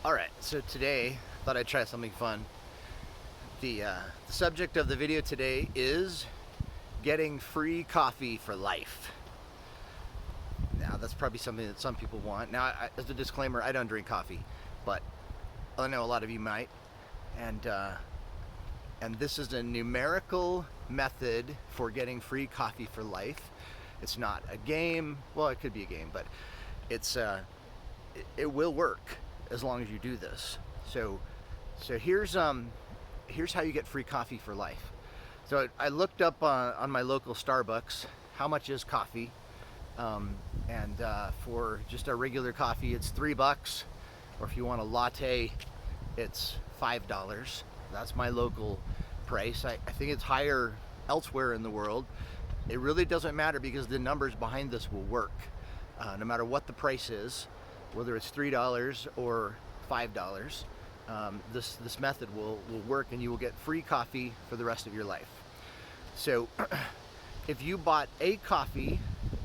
Alright, so today, thought I'd try something fun. The subject of the video today is getting free coffee for life. Now, that's probably something that some people want. Now, as a disclaimer, I don't drink coffee, but I know a lot of you might. And, and this is a numerical method for getting free coffee for life. It's not a game. Well, it could be a game, but it will work as long as you do this. So here's how you get free coffee for life. So I looked up on my local Starbucks how much is coffee, and for just a regular coffee it's $3, or if you want a latte it's $5. That's my local price. I think it's higher elsewhere in the world. It really doesn't matter because the numbers behind this will work, no matter what the price is, whether it's $3 or $5. This method will work, and you will get free coffee for the rest of your life. So if you bought a coffee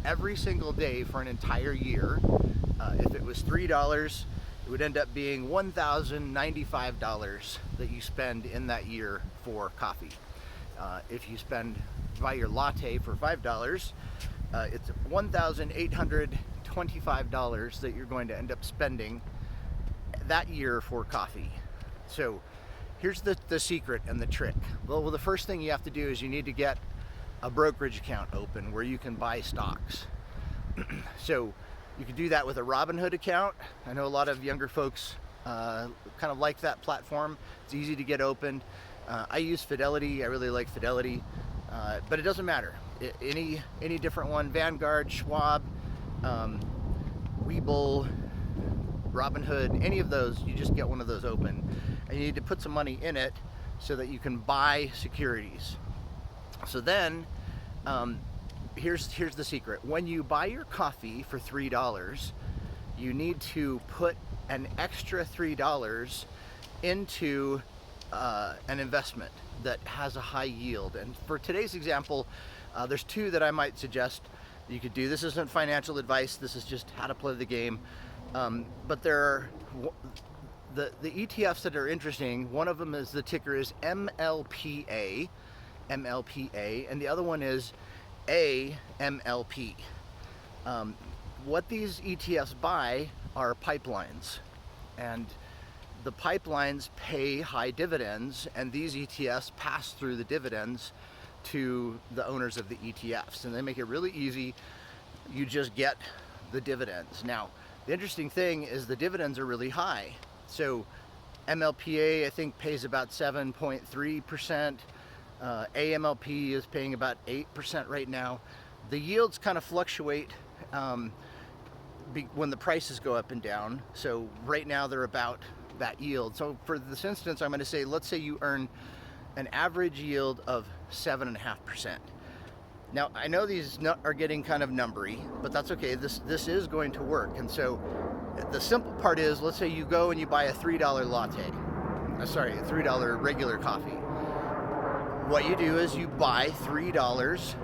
every single day for an entire year, if it was $3, it would end up being $1,095 that you spend in that year for coffee. If you buy your latte for $5, it's $1,825 that you're going to end up spending that year for coffee. So here's the secret and the trick. Well, the first thing you have to do is you need to get a brokerage account open where you can buy stocks. So you can do that with a Robinhood account. I know a lot of younger folks kind of like that platform. It's easy to get opened. I use Fidelity. I really like Fidelity, but it doesn't matter. Any different one, Vanguard, Schwab, Webull, Robinhood, any of those, you just get one of those open, and you need to put some money in it so that you can buy securities. So then, here's the secret. When you buy your coffee for $3, you need to put an extra $3 into an investment that has a high yield. And for today's example, there's two that I might suggest you could do. This isn't financial advice. This is just how to play the game. But there are the ETFs that are interesting. One of them is, the ticker is MLPA, and the other one is AMLP. What these ETFs buy are pipelines, and the pipelines pay high dividends, and these ETFs pass through the dividends to the owners of the ETFs, and they make it really easy. You just get the dividends. Now, the interesting thing is the dividends are really high. So MLPA, I think, pays about 7.3%. AMLP is paying about 8% right now. The yields kind of fluctuate when the prices go up and down. So right now they're about that yield. So for this instance, I'm going to say, let's say you earn an average yield of 7.5%. Now, I know these are getting kind of numbery, but that's okay. This is going to work. And so the simple part is, let's say you go and you buy a $3 latte. A $3 regular coffee. What you do is you buy $3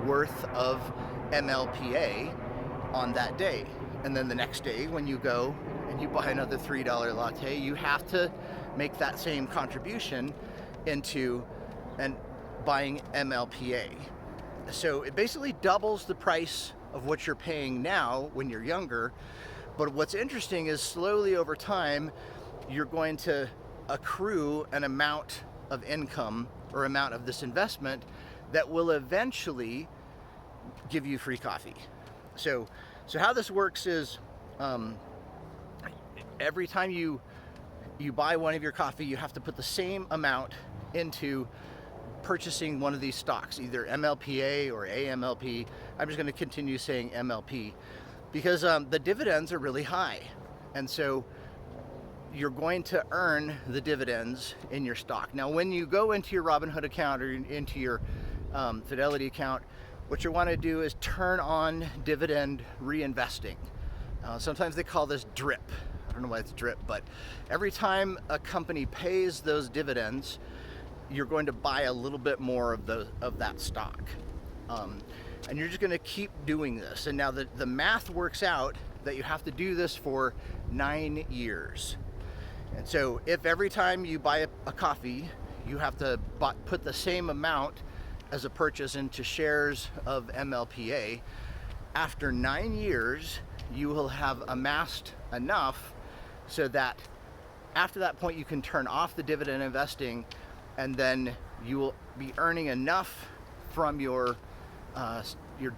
worth of MLPA on that day. And then the next day when you go and you buy another $3 latte, you have to make that same contribution into buying MLPA. So it basically doubles the price of what you're paying now when you're younger. But what's interesting is, slowly over time, you're going to accrue an amount of income or amount of this investment that will eventually give you free coffee. So how this works is, every time you buy one of your coffee, you have to put the same amount into purchasing one of these stocks, either MLPA or AMLP. I'm just going to continue saying MLP because the dividends are really high, and so you're going to earn the dividends in your stock. Now, when you go into your Robinhood account or into your Fidelity account, what you want to do is turn on dividend reinvesting. Sometimes they call this DRIP. I don't know why it's DRIP, but every time a company pays those dividends, you're going to buy a little bit more of that stock. And you're just going to keep doing this. And now the math works out that you have to do this for 9 years. And so if every time you buy a coffee, you have to put the same amount as a purchase into shares of MLPA, after 9 years, you will have amassed enough so that after that point you can turn off the dividend investing, and then you will be earning enough from your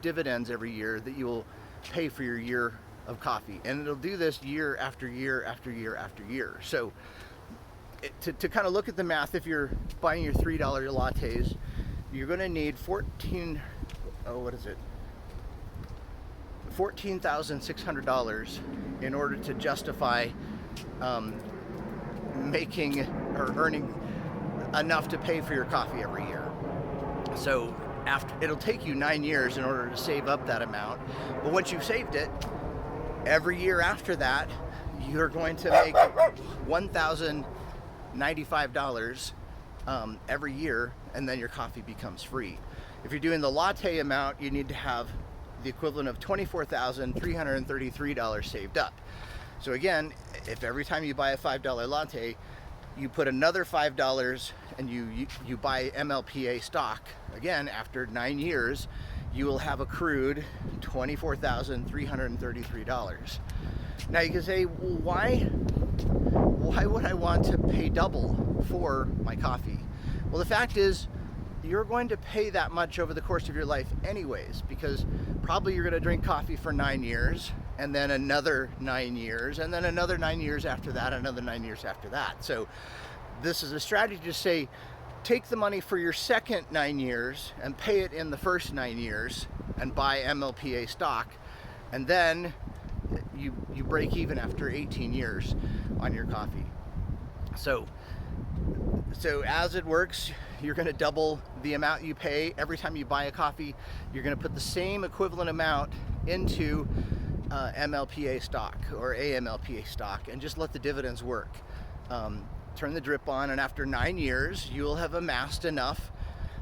dividends every year that you will pay for your year of coffee. And it'll do this year after year after year after year. So to kind of look at the math, if you're buying your $3 lattes, you're going to need $14,600 in order to justify making or earning enough to pay for your coffee every year. So it'll take you 9 years in order to save up that amount. But once you've saved it, every year after that, you're going to make $1,095 every year, and then your coffee becomes free. If you're doing the latte amount, you need to have the equivalent of $24,333 saved up. So again, if every time you buy a $5 latte, you put another $5 and you buy MLPA stock, again, after 9 years, you will have accrued $24,333. Now you can say, well, why would I want to pay double for my coffee? Well, the fact is, you're going to pay that much over the course of your life anyways, because probably you're going to drink coffee for 9 years, and then another 9 years, and then another 9 years after that, another 9 years after that. So this is a strategy to say, take the money for your second 9 years and pay it in the first 9 years and buy MLPA stock, and then you break even after 18 years on your coffee. So as it works, you're going to double the amount you pay every time you buy a coffee. You're going to put the same equivalent amount into MLPA stock or AMLPA stock, and just let the dividends work. Turn the drip on, and after 9 years, you'll have amassed enough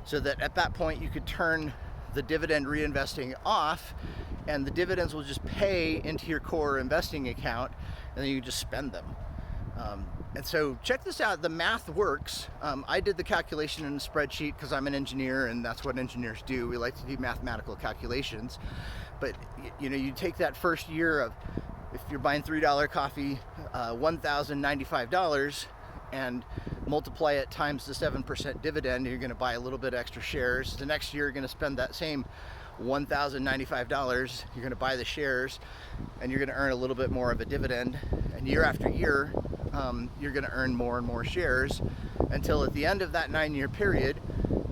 so that at that point you could turn the dividend reinvesting off, and the dividends will just pay into your core investing account, and then you just spend them. And so check this out, the math works. I did the calculation in a spreadsheet because I'm an engineer, and that's what engineers do. We like to do mathematical calculations. But you take that first year of, if you're buying $3 coffee, $1,095, and multiply it times the 7% dividend, you're going to buy a little bit extra shares. The next year you're going to spend that same $1,095, you're going to buy the shares, and you're going to earn a little bit more of a dividend. And year after year, you're going to earn more and more shares, until at the end of that 9-year period,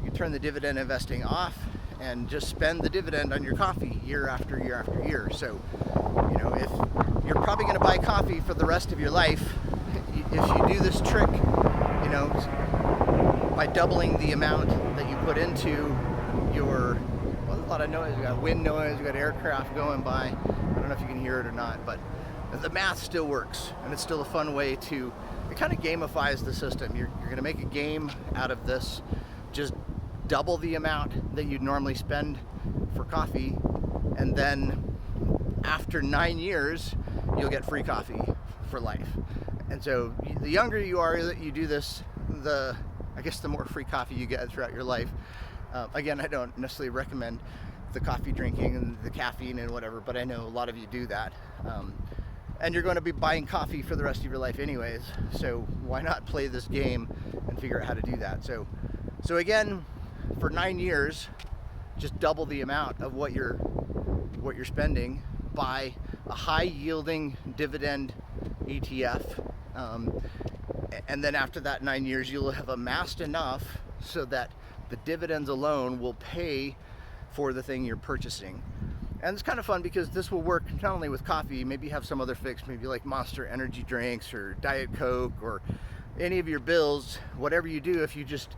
you turn the dividend investing off and just spend the dividend on your coffee year after year after year. So, if you're probably going to buy coffee for the rest of your life, if you do this trick, by doubling the amount that you put into your, a lot of noise, we got wind noise, we got aircraft going by, I don't know if you can hear it or not, but the math still works, and it's still a fun way to, it kind of gamifies the system. You're going to make a game out of this. Just double the amount that you'd normally spend for coffee, and then after 9 years, you'll get free coffee for life. And so the younger you are that you do this, the more free coffee you get throughout your life. Again, I don't necessarily recommend the coffee drinking and the caffeine and whatever, but I know a lot of you do that. And you're going to be buying coffee for the rest of your life anyways, so why not play this game and figure out how to do that? So again, for 9 years, just double the amount of what you're spending, buy a high yielding dividend ETF, and then after that 9 years, you'll have amassed enough so that the dividends alone will pay for the thing you're purchasing. And it's kind of fun because this will work not only with coffee, maybe you have some other fix, maybe like Monster energy drinks or Diet Coke or any of your bills. Whatever you do, if you just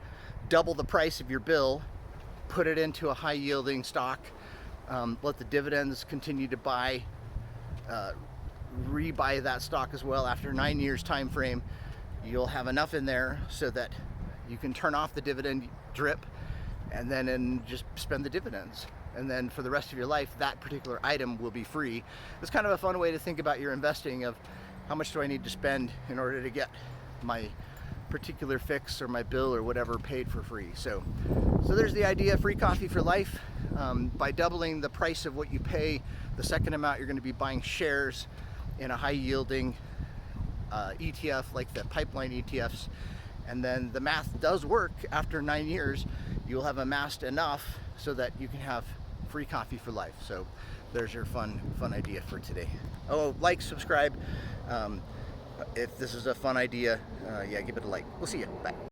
double the price of your bill, put it into a high yielding stock, let the dividends continue to rebuy that stock as well. After 9 years time frame, you'll have enough in there so that you can turn off the dividend drip and then just spend the dividends. And then for the rest of your life, that particular item will be free. It's kind of a fun way to think about your investing of, how much do I need to spend in order to get my particular fix or my bill or whatever paid for free. So there's the idea, free coffee for life. By doubling the price of what you pay, the second amount you're going to be buying shares in a high yielding ETF like the pipeline ETFs. And then the math does work. After 9 years, you'll have amassed enough so that you can have free coffee for life. So there's your fun idea for today. Oh, like, subscribe. If this is a fun idea, yeah, give it a like. We'll see you. Bye.